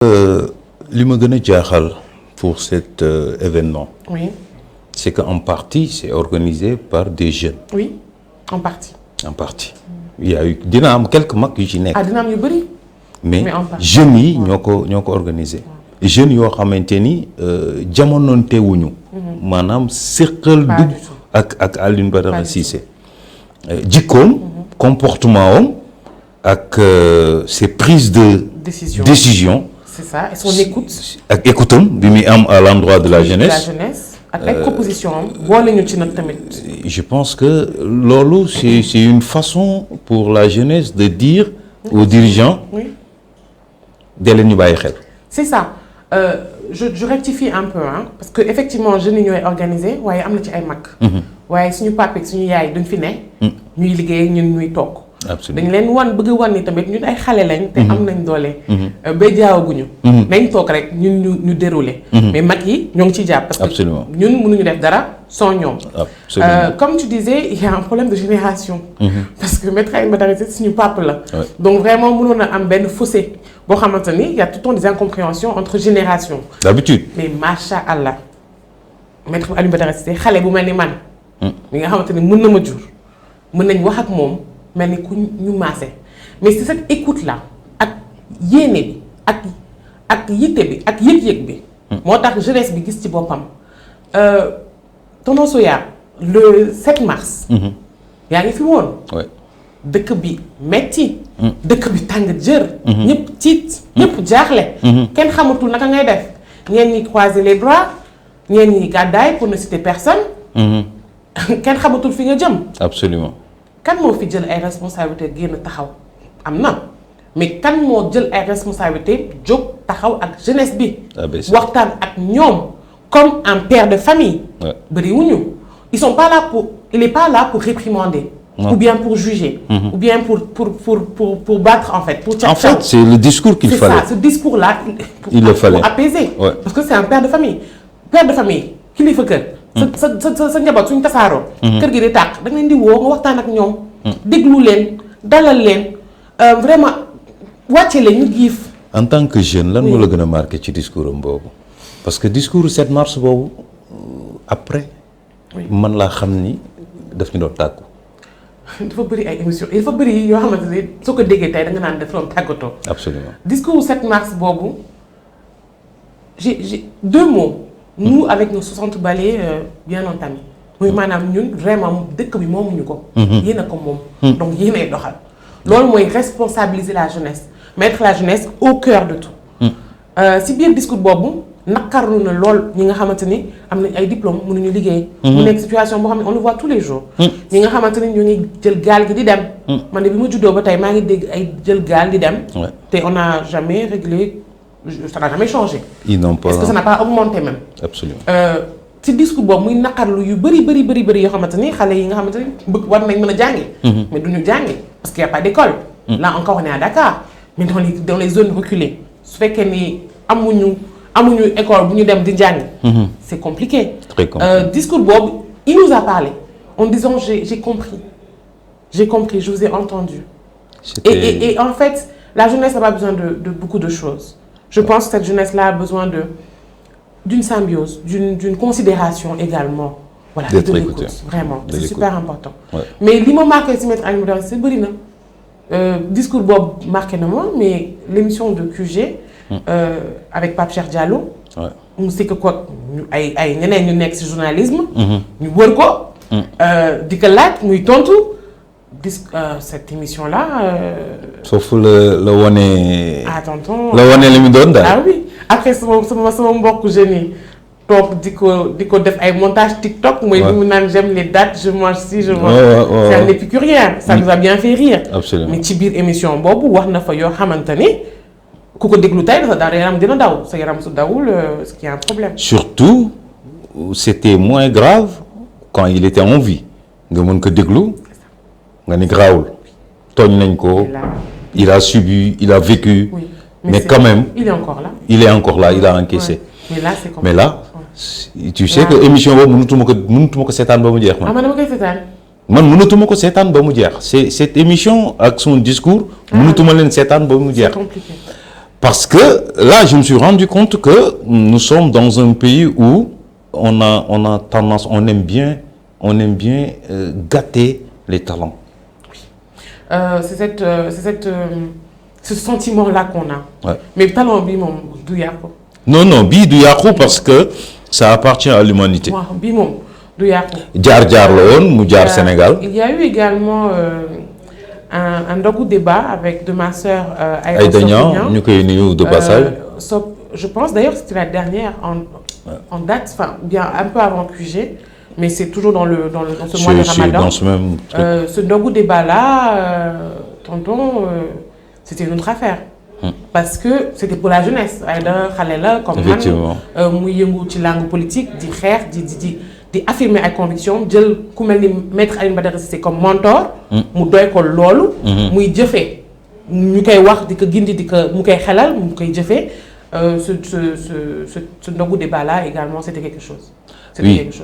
li ma gën a jaaxal pour cet événement. Oui. C'est qu'en partie c'est organisé par des jeunes. Oui, en partie. En partie. Il y a eu dina am quelques mag yu ci nekk. dina am yu bëri. mais en partie jeunes yi ñoo ko organisé. jeunes yoo xamante ni jamonoonte wuñu. maanaam séqal dugg ak Alioune Badara Cissé. jikkoom comportement am ak ses prises de décision. C'est ça, et son écoute. ak écoutam bi muy am à l'endroit de la jeunesse. ak ay proposition am boole ñu ci nag tamit. Je pense que loolu c'est une façon pour la jeunesse de dire aux dirigeants. Oui. de leen ñu bàyyi xel. C'est ça. Je rectifie un peu parce que effectivement jeunes yi ñooy organisé waaye am na ci ay mag. waaye suñu papa ak suñu yaay duñ fi ne. ñuy liggéey ñun ñuy toog. absolument dañ leen bëgg wan ni tamit ñun ay xale lañ. te am nañ doole. ba jaawaguñu. nañ toog rek ñun ñu déroulé. mais mag yi ñoo ngi ciy jàpp. parce que ñun mënuñu def dara sans ñoom. Comme tu disais il y a un problème de génération. parce que Maître Alioune Badara Cissé suñu papa la. donc vraiment mënoon a am benn fossé boo xamante ni il y a tout le temps des incompréhensions entre générations. d'habitude. mais macha allah Maître Alioune Badara Cissé xale bu mel ni man. mi nga xamante ni mën na ma jur mën nañ wax ak moom. mel ni ku ñu maase mais c'est cette écoute là ak yéene bi ak yitte bi ak yëg-yëg bi. moo tax jeunesse bi gis ci boppam. tonton Soya le 7 mars. yaa ngi fi woon. dëkk bi metti dëkk bi tàng jër. ñëpp tiit ñëpp jaaxle. kenn xamatul naka ngay def ñeen ñi croiser les bras ñeen ñi gàddaay pour ne citer personne. kenn xamatul fi nga jëm. absolument. kan moo fi jël ay responsabilités génn taxaw am na mais kan moo jël ay responsabilités jóg taxaw ak jeunesse bi. waxtaan ak ñoom comme un père de famille. bëriwuñu il est pas là pour réprimander. ou bien pour juger. ou bien pour battre en fait. En fait c'est le discours qu'il fallait. C'est ça, ce discours là. il le fallait pour apaiser. parce que c'est un père de famille. père de famille kilifa kër. sa njaboot suñu tasaaroo. kër gi di tàq da nga leen di woo nga waxtaan ak ñoom. déglu leen dalal leen vraiment wàcce leen ñu giif. en tant que jeune lan moo la gën a marqué ci discours am boobu parce que discours 7 mars boobu après. man laa xam ni daf ñu doon tàggu. dafa bëri ay émissions dafa bëri yoo xamante ne soo ko déggee tey da nga naan daf doon tàggatoo. absolument discours 7 mars boobu j'ai 2 mots. nous avec nos 60 balais bien entamés. muy maanaam ñun vraiment dëkk bi moomuñu ko. yéen a ko moom. donc yéen ay doxal. loolu mooy responsabiliser la jeunesse mettre la jeunesse au cœur de tout. si biir discours boobu naqarlu na lool ñi nga xamante ni am nañ ay diplômes mënuñu liggéey. mu nekk situation boo xam ne on le voit tous les jours. ñi nga xamante ni ñu ngi jël gaal gi di dem. man de bi ma juddoo ba tey maa ngi dégg ay jël gaal di dem. te on n'a jamais réglé. ça n'a jamais changé. ils n'ont pas. Est-ce que ça n'a pas augmenté même. absolument. ci discours boobu muy naqarlu yu bëri yoo xamante ni xale yi nga xamante ni bëgg war nañ mën a jàngi. mais duñu jàngi parce qu'il y a pas d'école. là encore on est à Dakar mais dans les zones reculées su fekkee ni amuñu école bu ñu dem di jàngi. c'est compliqué. très compliqué. Discours boobu il nous a parlé en disant j'ai compris je vous ai entendu. Et en fait la jeunesse n'a pas besoin de beaucoup de choses. Je pense que cette jeunesse-là a besoin d'une symbiose, d'une considération également. Voilà, de l'écoute. Vraiment, c'est super important. Mais li ma marqué si Maître Alioune Badara Cissé bëri na discours boobu marqué na ma mais l'émission de QG. avec Pape Cheikh Diallo. mu sikk ko ay ñeneen ñu nekk ci journalisme. ñu wër ko. di ko laaj muy tontu. cette émission-là. sauf la wane. tonton la wane li mu doon daal. ah oui après sama mbokk jeunes yi toog di ko def ay montage TikTok. mooy li mu naan j'aime les dates je mange ci je mange. c'est un épicurien ça nous a bien fait rire. absolument mais ci biir émission boobu wax na fa yoo xamante ni ku ko déglu tey dafa yaram dina daw sa yaram su dawul ce qui est un problème. surtout c'était moins grave quand il était en vie nga mën ko déglu. nga ni grawul tooñ nañ ko il a subi il a vécu mais quand même il est encore là il a encaissé mais là c'est compliqué. mais là tu sais que émission boobu mënutuma ko seetaan ba mu jeex man dama koy seetaan man mënatuma ko seetaan ba mu jeex c'est cette émission ak son discours mënatuma leen seetaan ba mu jeex Parce que là, je me suis rendu compte que nous sommes dans un pays où on a tendance, on aime bien gâter les talents. C'est ce sentiment-là qu'on a. Ouais. Mais talent, du yàqu. Non, bii du yàqu parce que ça appartient à l'humanité. waaw bii moom du yàqu. jaar la woon mu jaar Sénégal. Il y a eu également un ndogu débat avec de ma sœur Aïda Niang ñu koy nuyu de passage. Je pense d'ailleurs que c'était la dernière en date, enfin bien un peu avant QG, mais c'est toujours dans ce mois de Ramadan. Dans ce même truc. Ce ndogu débat là, tonton, c'était une autre affaire. Parce que c'était pour la jeunesse. Aïda xale la comme man muy yëngu ci langue politique di xeex di affirmer ay convictions jël ku mel ni maître Alioune Badara Cissé comme mentor. mu doy ko loolu. muy jëfee ñu koy wax di ko gindi di ko mu koy xelal mu koy jëfee ce ndogu débat là également c'était quelque chose.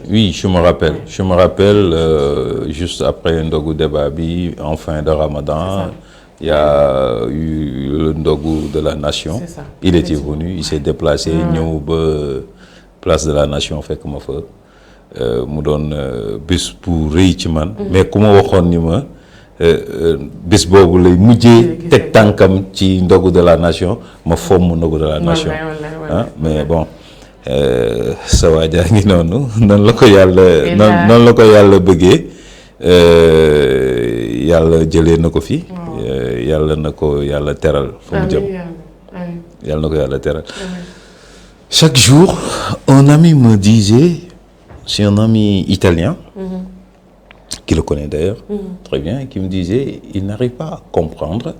Oui, je me rappelle. Oui. Je me rappelle juste après ndogu débat bi en fin de Ramadan. Il y a eu le ndogu de la nation. C'est ça. Il était venu, il s'est déplacé ñëw ba place de la nation fekk ma fa mu doon bés bu rëy ci man. mais ku ma waxoon ni ma bés boobu lay mujjee teg tànkam ci ndogu de la nation ma fomm ndogu de la nation. ah mais bon sa waa jaa ngi noonu noonu la ko yàlla bëggee yàlla jëlee na ko fi. yàlla na ko yàlla teral fa mu jëm yàlla na ko yàlla teral. Chaque jour un ami me disait, c'est un ami italien qui le connaît d'ailleurs très bien, qui me disait il n'arrive pas à comprendre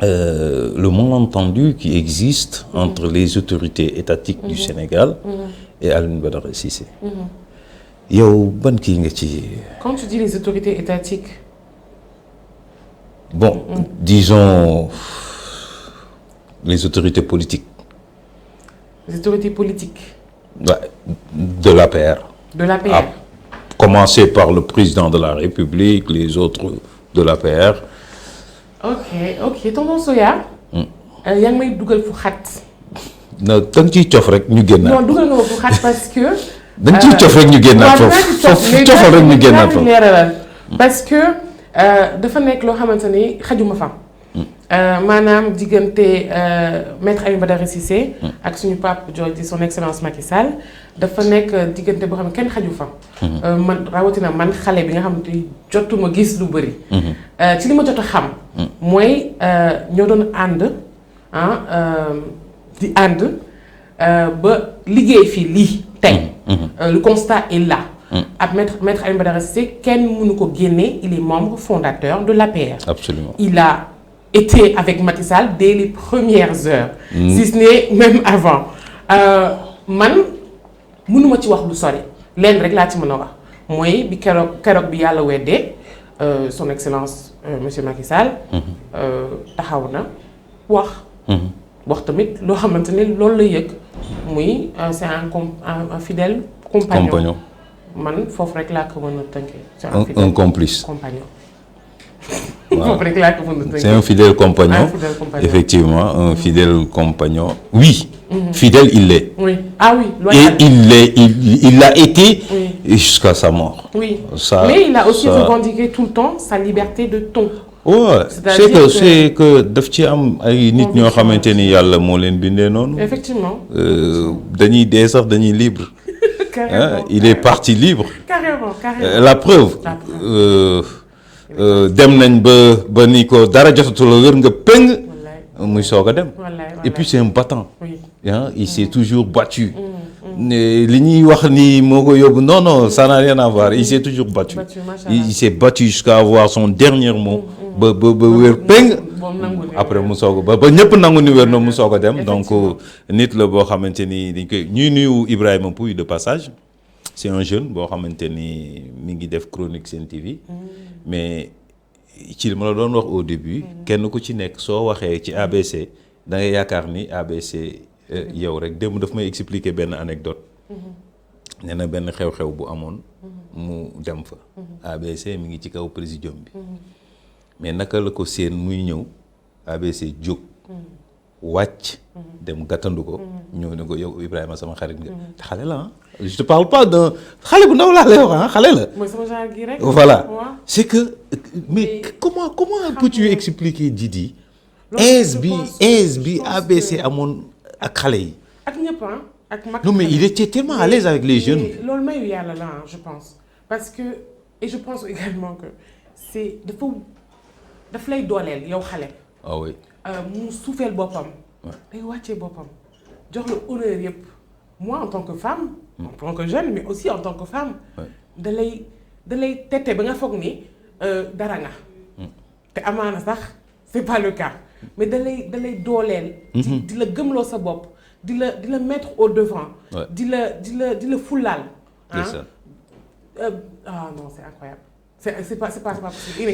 le malentendu qui existe entre les autorités étatiques du Sénégal et Alioune Badara Cissé. yow ban kii nga ci. Quand tu dis les autorités étatiques. Bon, disons les autorités politiques. Les autorités politiques. Ouais, de l'APR. De l'APR. À commencer par le président de la République, les autres de l'APR. Ok, tonton Soya. yaa ngi may dugal fu xat. non da nga ciy cof rek ñu génnaat. non dugal nga ma fu xat parce que. da nga ciy cof rek ñu génnaat foofu cofal rek ñu génnaat foofu. parce que dafa nekk loo xamante ni xajuma fa. maanaam diggante maître Alioune Badara Cissé ak suñu pape di son excellence Macky Sall dafa nekk diggante boo xam ne kenn xaju fa. man rawatina man xale bi nga xam ne jotuma gis lu bëri. ci li ma jot a xam. mooy ñoo doon ànd di ànd ba liggéey fii lii tey. le constat est là. ak maître Alioune Badara Cissé kenn mënu ko génne il est membre fondateur de l'APR. Absolument. Il a été avec Macky Sall dès les premières heures. Si ce n'est même avant. man mënuma ci wax lu sori leen rek laa ci mën a wax mooy bi keroog bi yàlla weddee son excellence monsieur Macky Sall. taxaw na wax tamit loo xamante ni loolu la yëg muy c'est un fidèle compagnon. man foofu rek laa ko mën a tënkee. un complice. compagnon. Wow. C'est un fidèle compagnon. Effectivement, un fidèle compagnon. Oui, fidèle il l'est. Oui. Ah oui, loyal. Et il l'a été jusqu'à sa mort. Oui. Mais il a aussi revendiqué tout le temps sa liberté de ton. Ouais, c'est que daf ci am ay nit ñoo xamante ni yàlla moo leen bindee noonu. Effectivement. dañuy dee sax dañuy libre. Carrément. Il est parti libre. Carrément. La preuve. dem nañ ba ni ko dara jotatul a wér nga pëng muy soog a dem. Et puis c'est un battant. Oui. Il s'est toujours battu. li ñuy wax ni moo ko yóbbu non ça n'a rien à voir il s'est toujours battu. Il s'est battu jusqu'à avoir son dernier mot. ba wér pëng. après mu soog ba ñëpp nangu ni wér na mu soog a dem. donc nit la boo xamante ni dañ koy ñuy nuyu Ibrahima Pouy de passage. C'est un jeune boo xamante ni mi ngi def chronique Sen TV. mais ci li ma la doon wax au début. kenn ku ci nekk soo waxee ci ABC da ngay yaakaar ni ABC yow rek démb daf may expliquer benn anecdote. nee na benn xew-xew bu amoon. mu dem fa. ABC mi ngi ci kaw présidium bi. mais naka la ko seen muy ñëw ABC jóg. wàcc dem gàttandu ko ñëw ne ko yow Ibrahima sama xarit nga te xale la ah je te parle pas d'un xale bu ndaw laa lay wax ah xale la mooy sama genre gi rek voilà c'est que mais comment peux-tu expliquer Didi aise bi ABC amoon ak xale yi ak ñëpp ak mag non mais il était tellement à l'aise avec les jeunes loolu mayu yàlla la je pense parce que et je pense également que c'est daf lay dooleel yow xale ah oui mu suufeel boppam day wàccee boppam jox la honneur yëpp moi en tant que femme en tant que jeune mais aussi en tant que femme da lay tette ba nga foog ni dara nga te amaana sax c'est pas le cas mais da lay dooleel di la gëmloo sa bopp di la mettre au devant di la fullaal ah non c'est incroyable c'est pas possible